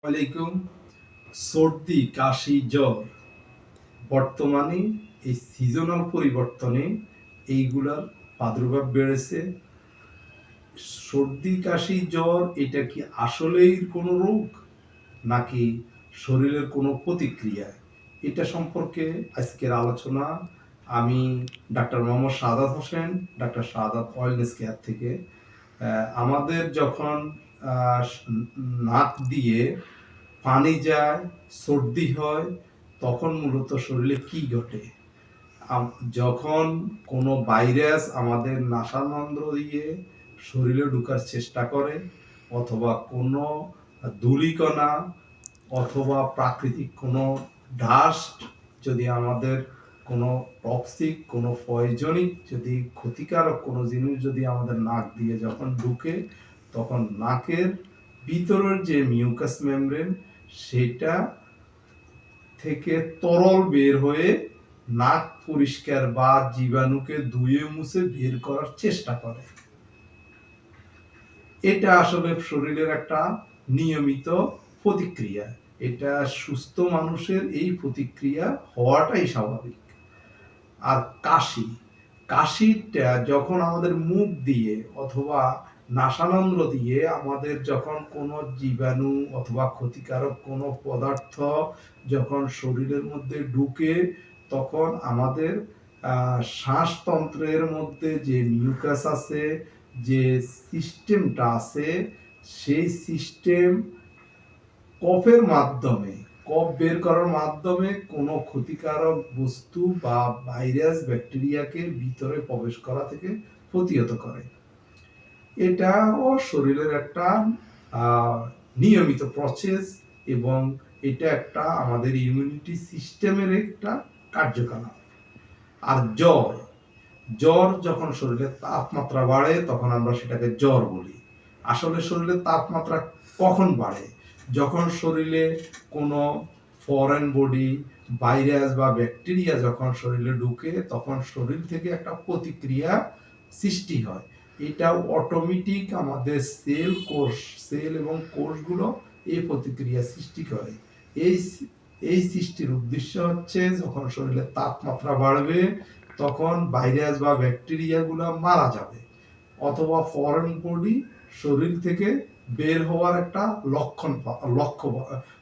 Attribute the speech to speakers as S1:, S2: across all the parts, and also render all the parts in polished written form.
S1: আলাইকুম। সর্দি, কাশি, জ্বর বর্তমানে এই সিজনাল পরিবর্তনে এইগুলার প্রাদুর্ভাব বেড়েছে। সর্দি, কাশি, জ্বর এটা কি আসলেই কোনো রোগ নাকি শরীরের কোনো প্রতিক্রিয়া? এটা সম্পর্কে আজকের আলোচনা। আমি ডাক্তার মোহাম্মদ শাহাদাত হোসেন, ডাক্তার শাহাদাত ওয়েলনেস কেয়ার থেকে। আমাদের যখন নাক দিয়ে পানি যায়, সর্দি হয়, তখন মূলত শরীরে কি ঘটে? যখন কোনো ভাইরাস আমাদের নাসারন্ধ্র দিয়ে শরীরে ঢোকার চেষ্টা করে, অথবা কোনো ধূলিকণা অথবা প্রাকৃতিক কোনো ডাস্ট যদি আমাদের কোনো টক্সিক কোনো পয়জনিক যদি ক্ষতিকারক কোনো জিনিস যদি আমাদের নাক দিয়ে যখন ঢুকে, তখন নাকের ভিতরের যে মিউকাস মেমব্রেন সেটা থেকে তরল বের হয়ে নাক পরিষ্কার বা জীবাণুকে ধুয়ে মুছে বের করার চেষ্টা করে। এটা আসলে শরীরের একটা নিয়মিত প্রতিক্রিয়া। এটা সুস্থ মানুষের এই প্রতিক্রিয়া হওয়াটাই স্বাভাবিক। আর কাশিটা যখন আমাদের মুখ দিয়ে অথবা নাসানন্দ্র দিয়ে আমাদের যখন কোনো জীবাণু অথবা ক্ষতিকারক কোনো পদার্থ যখন শরীরের মধ্যে ঢুকে, তখন আমাদের শ্বাসতন্ত্রের মধ্যে যে মিউকাস আছে, যে সিস্টেমটা আছে, সেই সিস্টেম কফের মাধ্যমে কফ বের করার মাধ্যমে কোনো ক্ষতিকারক বস্তু বা ভাইরাস ব্যাকটেরিয়াকে ভিতরে প্রবেশ করা থেকে প্রতিহত করে। এটাও শরীরের একটা নিয়মিত প্রসেস, এবং এটা একটা আমাদের ইমিউনিটি সিস্টেমের একটা কার্যকলাপ। আর জ্বর যখন শরীরের তাপমাত্রা বাড়ে তখন আমরা সেটাকে জ্বর বলি। আসলে শরীরের তাপমাত্রা কখন বাড়ে? যখন শরীরে কোনো ফরেন বডি, ভাইরাস বা ব্যাকটেরিয়া যখন শরীরে ঢুকে, তখন শরীর থেকে একটা প্রতিক্রিয়া সৃষ্টি হয়। এটা অটোমেটিক আমাদের সেল এবং কোষগুলো এই প্রতিক্রিয়া সৃষ্টি করে। এই সৃষ্টির উদ্দেশ্য হচ্ছে যখন শরীরের তাপমাত্রা বাড়বে তখন ভাইরাস বা ব্যাকটেরিয়াগুলো মারা যাবে, অথবা ফরেন বডি শরীর থেকে বের হওয়ার একটা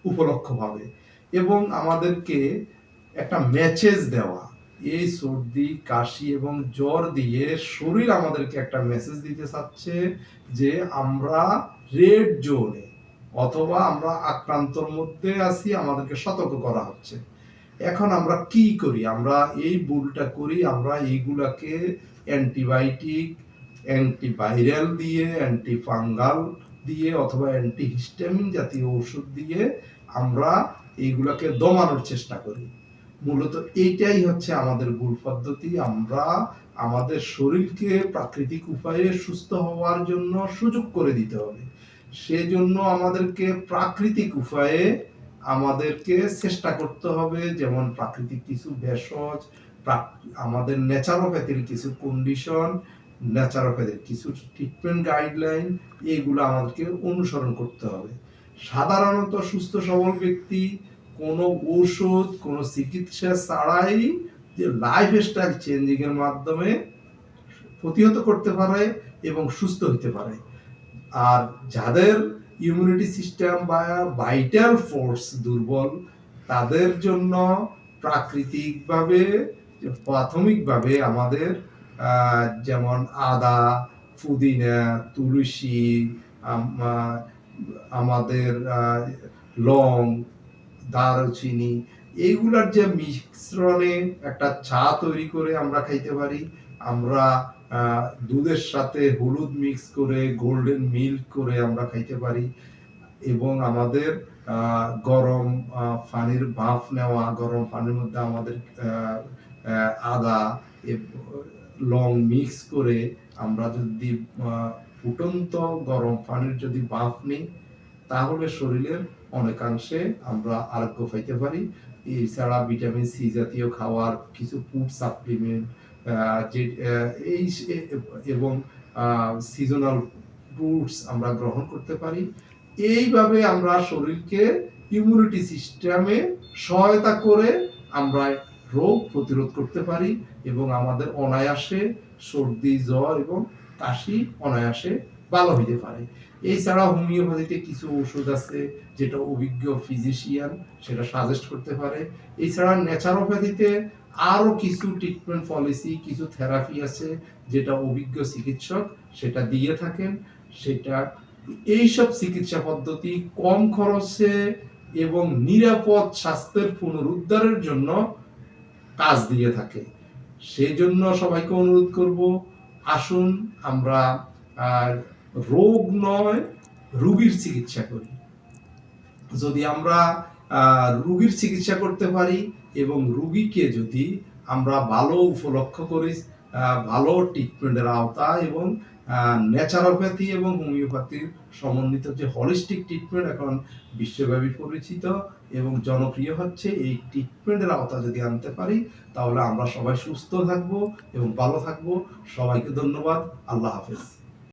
S1: উপলক্ষ্য পাবে, এবং আমাদেরকে একটা মেসেজ দেওয়া। এই সর্দি, কাশি এবং জ্বর দিয়ে শরীর আমাদেরকে একটা মেসেজ দিতে চাচ্ছে যে আমরা রেড জোনে অথবা আমরা আক্রান্তর মধ্যে আছি, আমাদেরকে সতর্ক করা হচ্ছে। এখন আমরা কি করি? আমরা এই ভুলটা করি, আমরা এইগুলাকে অ্যান্টিবায়োটিক, অ্যান্টিভাইরাল দিয়ে, অ্যান্টিফাঙ্গাল দিয়ে অথবা অ্যান্টিহিস্টামিন জাতীয় ওষুধ দিয়ে আমরা এইগুলাকে দমানোর চেষ্টা করি। মূলত এইটাই হচ্ছে আমাদের ভুল পদ্ধতি। আমরা আমাদের শরীরকে প্রাকৃতিক উপায়ে সুস্থ হওয়ার জন্য সুযোগ করে দিতে হবে। সেজন্য আমাদেরকে প্রাকৃতিক উপায়ে আমাদেরকে চেষ্টা করতে হবে, যেমন প্রাকৃতিক কিছু ভেষজ, আমাদের ন্যাচারোপ্যাথির কিছু কন্ডিশন, ন্যাচারোপ্যাথির কিছু ট্রিটমেন্ট গাইডলাইন, এইগুলো আমাদেরকে অনুসরণ করতে হবে। সাধারণত সুস্থ সবল ব্যক্তি কোনো ঔষধ, কোনো চিকিৎসা ছাড়াই যে লাইফস্টাইল চেঞ্জিং এর মাধ্যমে প্রতিহত করতে পারে এবং সুস্থ হতে পারে। আর যাদের ইমিউনিটি সিস্টেম বা ভাইটাল ফোর্স দুর্বল, তাদের জন্য প্রাকৃতিকভাবে প্রাথমিকভাবে আমাদের যেমন আদা, পুদিনা, তুলসী, আমাদের লং, দারুচিনি, এইগুলার যে মিশ্রণে একটা চা তৈরি করে আমরা খাইতে পারি। আমরা দুধের সাথে হলুদ মিক্স করে, গোল্ডেন মিল্ক করে আমরা খাইতে পারি। এবং আমাদের গরম পানির ভাপ নেওয়া, গরম পানির মধ্যে আমাদের আদা, লং মিক্স করে আমরা যদি ফুটন্ত গরম পানির যদি ভাপ নিই, তাহলে শরীরের অনেকাংশে আমরা আরোগ্য পাইতে পারি। এছাড়া ভিটামিন সি জাতীয় খাওয়ার কিছু ফুড সাপ্লিমেন্ট, এবং সিজনাল ফ্রুটস আমরা গ্রহণ করতে পারি। এইভাবে আমরা শরীরকে ইমিউনিটি সিস্টেমে সহায়তা করে আমরা রোগ প্রতিরোধ করতে পারি এবং আমাদের অনায়াসে সর্দি জ্বর এবং কাশি অনায়াসে ভালো হইতে পারে। এছাড়া হোমিওপ্যাথিতে কিছু ওষুধ আছে যেটা অভিজ্ঞ ফিজিশিয়ান সেটা সাজেস্ট করতে পারে। এছাড়া ন্যাচারোপ্যাথিতে আরো কিছু ট্রিটমেন্ট পলিসি, কিছু থেরাপি আছে যেটা অভিজ্ঞ চিকিৎসক সেটা দিয়ে থাকেন। সেটা এইসব চিকিৎসা পদ্ধতি কম খরচে এবং নিরাপদ স্বাস্থ্যের পুনরুদ্ধারের জন্য কাজ দিয়ে থাকে। সেই জন্য সবাইকে অনুরোধ করব, আসুন আমরা রোগ নয় রোগীর চিকিৎসা করি। যদি আমরা রোগীর চিকিৎসা করতে পারি এবং রোগীকে যদি আমরা ভালো উপলক্ষ করি, ভালো ট্রিটমেন্টের আওতা এবং ন্যাচারোপ্যাথি এবং হোমিওপ্যাথির সমন্বিত যে হলিস্টিক ট্রিটমেন্ট এখন বিশ্বব্যাপী পরিচিত এবং জনপ্রিয় হচ্ছে, এই ট্রিটমেন্টের আওতা যদি আনতে পারি তাহলে আমরা সবাই সুস্থ থাকবো এবং ভালো থাকবো। সবাইকে ধন্যবাদ। আল্লাহ হাফেজ।